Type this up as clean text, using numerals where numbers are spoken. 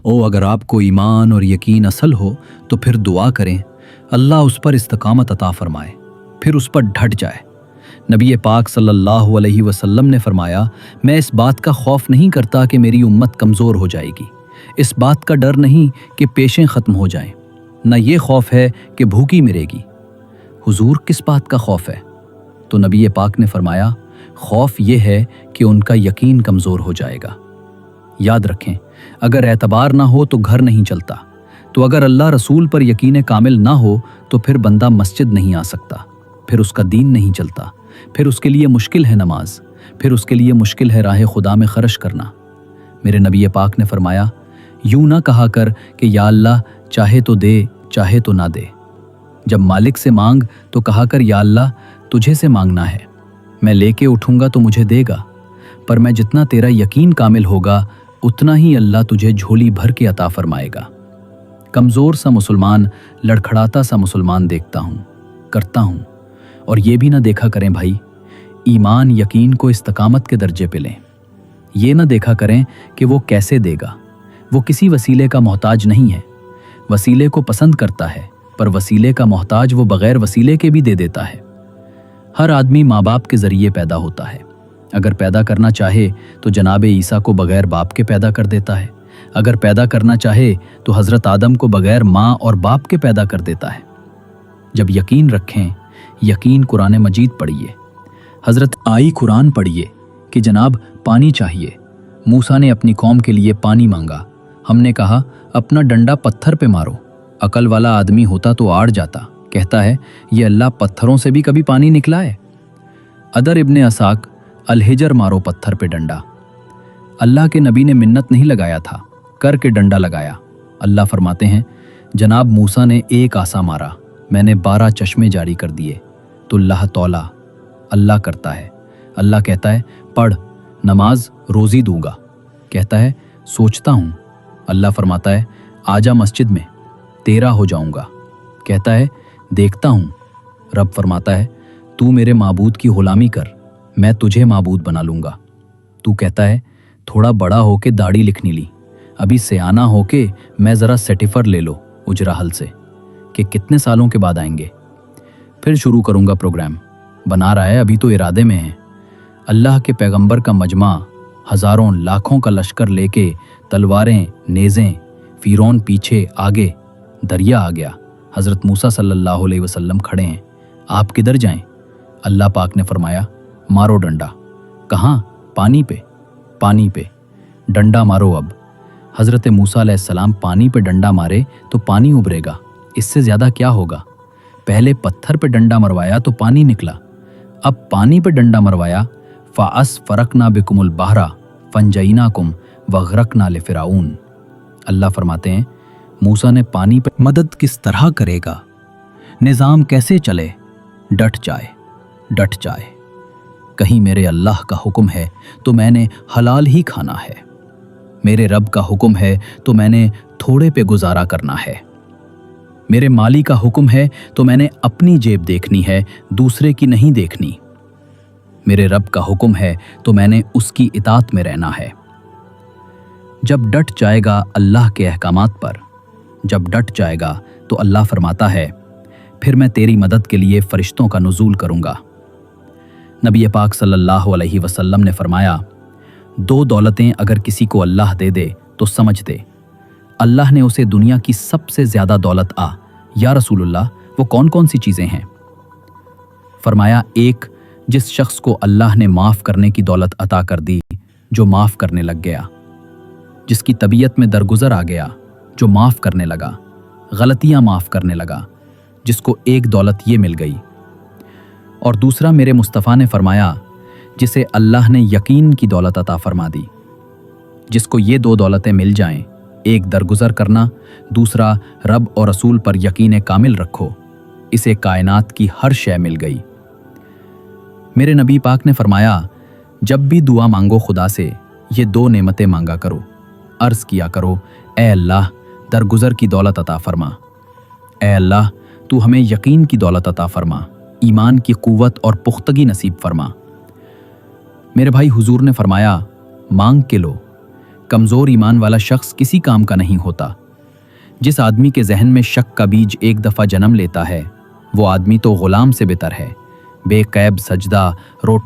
अगर आपको ईमान और यकीन असल हो तो फिर दुआ करें, अल्लाह उस पर इस्तकामत अता फरमाए, फिर उस पर ढट जाए। नबी पाक सल्लल्लाहु अलैहि वसल्लम ने फरमाया, मैं इस बात का खौफ नहीं करता कि मेरी उम्मत कमज़ोर हो जाएगी, इस बात का डर नहीं कि पेशें ख़त्म हो जाएं, न ये खौफ है कि भूखी मरेगी। हुजूर, किस बात का खौफ है? तो नबी पाक ने फरमाया, खौफ ये है कि उनका यकीन कमज़ोर हो जाएगा। याद रखें, अगर एतबार ना हो तो घर नहीं चलता, तो अगर अल्लाह रसूल पर यकीन कामिल ना हो तो फिर बंदा मस्जिद नहीं आ सकता, फिर उसका दीन नहीं चलता, फिर उसके लिए मुश्किल है नमाज, फिर उसके लिए मुश्किल है राह खुदा में खर्च करना। मेरे नबी पाक ने फरमाया, यूं ना कहा कर कि या अल्लाह चाहे तो दे चाहे तो ना दे। जब मालिक से मांग तो कहा कर, या अल्लाह तुझे से मांगना है, मैं लेके उठूंगा तो मुझे देगा, पर मैं जितना तेरा यकीन कामिल होगा उतना ही अल्लाह तुझे झोली भर के अता फरमाएगा। कमज़ोर सा मुसलमान, लड़खड़ाता सा मुसलमान देखता हूँ, करता हूँ, और ये भी ना देखा करें भाई, ईमान यकीन को इस्तकामत के दर्जे पे लें। ये ना देखा करें कि वो कैसे देगा, वो किसी वसीले का मोहताज नहीं है, वसीले को पसंद करता है, पर वसीले का मोहताज वो बग़ैर वसीले के भी दे देता है। हर आदमी माँ बाप के ज़रिए पैदा होता है, अगर पैदा करना चाहे तो जनाब ईसा को बग़ैर बाप के पैदा कर देता है, अगर पैदा करना चाहे तो हज़रत आदम को बग़ैर माँ और बाप के पैदा कर देता है। जब यकीन रखें, यकीन कुरान मजीद पढ़िए, हज़रत आई कुरान पढ़िए कि जनाब पानी चाहिए। मूसा ने अपनी कौम के लिए पानी मांगा, हमने कहा अपना डंडा पत्थर पे मारो। अकल वाला आदमी होता तो आड़ जाता, कहता है ये अल्लाह पत्थरों से भी कभी पानी निकला है। अदर इब्ने असाक, अलहिजर मारो पत्थर पे डंडा। अल्लाह के नबी ने मिन्नत नहीं लगाया था, करके डंडा लगाया। अल्लाह फरमाते हैं, जनाब मूसा ने एक आसा मारा, मैंने 12 चश्मे जारी कर दिए। तो अल्लाह तौला, अल्लाह करता है। अल्लाह कहता है पढ़, नमाज रोज़ी दूंगा। कहता है सोचता हूँ। अल्लाह फरमाता है आजा मस्जिद में, तेरा हो जाऊंगा। कहता है देखता हूँ। रब फरमाता है तू मेरे माबूद की गुलामी कर, मैं तुझे माबूद बना लूँगा। तू कहता है थोड़ा बड़ा होके दाढ़ी लिखनी ली, अभी सियाना होके मैं ज़रा सर्टिफर ले लो उजरा हल से कि कितने सालों के बाद आएंगे, फिर शुरू करूँगा प्रोग्राम। बना रहा है, अभी तो इरादे में है। अल्लाह के पैगंबर का मजमा हज़ारों लाखों का लश्कर लेके, तलवारें नेज़ें, फ़िरौन पीछे आगे, दरिया आ गया। हज़रत मूसा सल्लल्लाहु अलैहि वसल्लम खड़े हैं, आप किधर जाएं? अल्लाह पाक ने फरमाया मारो डंडा। कहाँ? पानी पे। पानी पे डंडा मारो। अब हज़रत मूसा अलैहिस्सलाम पानी पे डंडा मारे तो पानी उभरेगा, इससे ज़्यादा क्या होगा? पहले पत्थर पे डंडा मरवाया तो पानी निकला, अब पानी पे डंडा मरवाया। फ़अस फ़रकना बिकुमुल बहरा फ़नजयनाकुम वग़रक़ना लिफ़िरऔन। अल्लाह फरमाते हैं मूसा ने पानी पे मदद किस तरह करेगा, निज़ाम कैसे चले? डट जाए, डट जाए। कहीं मेरे अल्लाह का हुक्म है तो मैंने हलाल ही खाना है, मेरे रब का हुक्म है तो मैंने थोड़े पे गुजारा करना है, मेरे माली का हुक्म है तो मैंने अपनी जेब देखनी है, दूसरे की नहीं देखनी, मेरे रब का हुक्म है तो मैंने उसकी इताअत में रहना है। जब डट जाएगा अल्लाह के अहकामात पर, जब डट जाएगा तो अल्लाह फरमाता है फिर मैं तेरी मदद के लिए फरिश्तों का नुज़ूल करूँगा। नबी पाक सल्लल्लाहु अलैहि वसल्लम ने फरमाया 2 दौलतें अगर किसी को अल्लाह दे दे तो समझ दे अल्लाह ने उसे दुनिया की सबसे ज़्यादा दौलत या रसूलुल्लाह वो कौन कौन सी चीज़ें हैं? फरमाया एक, जिस शख्स को अल्लाह ने माफ़ करने की दौलत अता कर दी, जो माफ़ करने लग गया, जिसकी तबीयत में दरगुजर आ गया, जो माफ़ करने लगा, गलतियाँ माफ़ करने लगा, जिसको एक दौलत ये मिल गई। और दूसरा मेरे मुस्तफ़ा ने फरमाया जिसे अल्लाह ने यकीन की दौलत अता फरमा दी, जिसको ये 2 दौलतें मिल जाएं, एक दरगुजर करना, दूसरा रब और रसूल पर यकीन कामिल रखो, इसे कायनात की हर शय मिल गई। मेरे नबी पाक ने फरमाया जब भी दुआ मांगो खुदा से ये 2 नेमतें मांगा करो, अर्ज़ किया करो ए अल्लाह दरगुजर की दौलत अता फरमा, ए अल्लाह तू हमें यकीन की दौलत अता फरमा, ईमान की कुव्वत और पुख्तगी नसीब फरमा। मेरे भाई हुजूर ने फरमाया मांग के लो, کمزور ایمان والا شخص کسی کام کا نہیں ہوتا۔ جس آدمی کے ذہن میں شک کا بیج ایک دفعہ جنم لیتا ہے وہ آدمی تو غلام سے بہتر ہے۔ بے قیب سجدہ روٹ